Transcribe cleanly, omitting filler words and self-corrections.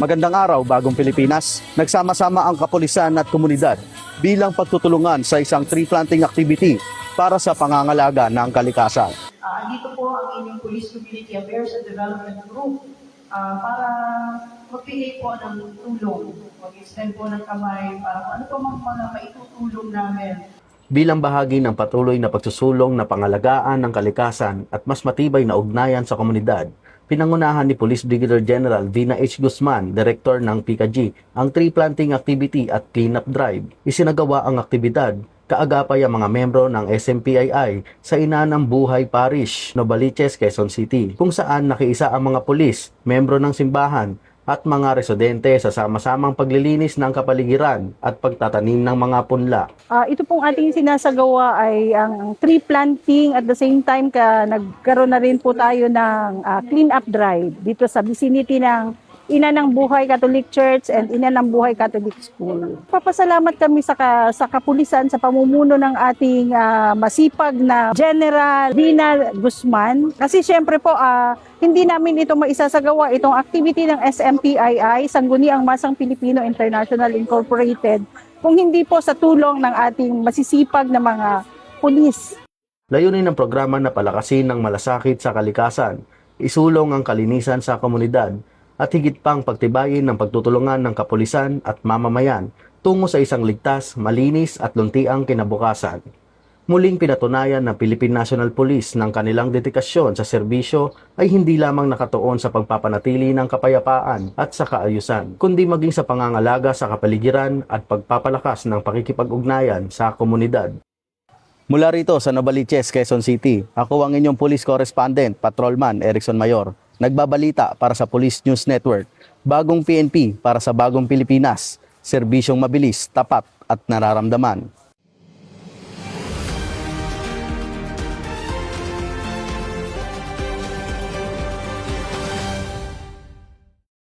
Magandang araw, Bagong Pilipinas. Nagsama-sama ang kapulisan at komunidad bilang pagtutulungan sa isang tree planting activity para sa pangangalaga ng kalikasan. Dito po ang inyong Police Community Affairs and Development Group para magbigay po ng tulong, mag-extend po ng kamay para kung ano po mga maitutulong namin. Bilang bahagi ng patuloy na pagsusulong na pangalagaan ng kalikasan at mas matibay na ugnayan sa komunidad, pinangunahan ni Police Brigadier General Vina H. Guzman, Director ng PICAG, ang tree planting activity at cleanup drive. Isinagawa ang aktibidad kaagapay ang mga membro ng SMPII sa Inanang Buhay Parish, Novaliches, Quezon City, kung saan nakiisa ang mga pulis, membro ng simbahan, at mga residente sa sama-samang paglilinis ng kapaligiran at pagtatanim ng mga punla. Ito pong ating sinasagawa ay ang tree planting at the same time nagkaroon na rin po tayo ng clean up drive dito sa vicinity ng Inanang Buhay Catholic Church and Inanang Buhay Catholic School. Papasalamat kami sa kapulisan sa pamumuno ng ating masipag na General Vina Guzman. Kasi syempre po hindi namin ito maisasagawa itong activity ng SMPII, Sangguniang Masang Pilipino International Incorporated, kung hindi po sa tulong ng ating masisipag na mga pulis. Layunin ng programa na palakasin ng malasakit sa kalikasan, isulong ang kalinisan sa komunidad, at higit pang pagtibayin ng pagtutulungan ng kapulisan at mamamayan tungo sa isang ligtas, malinis at luntiang kinabukasan. Muling pinatunayan ng Philippine National Police ng kanilang dedikasyon sa serbisyo ay hindi lamang nakatuon sa pagpapanatili ng kapayapaan at sa kaayusan, kundi maging sa pangangalaga sa kapaligiran at pagpapalakas ng pakikipag-ugnayan sa komunidad. Mula rito sa Novaliches, Quezon City, ako ang inyong police correspondent, Patrolman Erickson Mayor. Nagbabalita para sa Police News Network, Bagong PNP para sa Bagong Pilipinas, serbisyong mabilis, tapat at nararamdaman.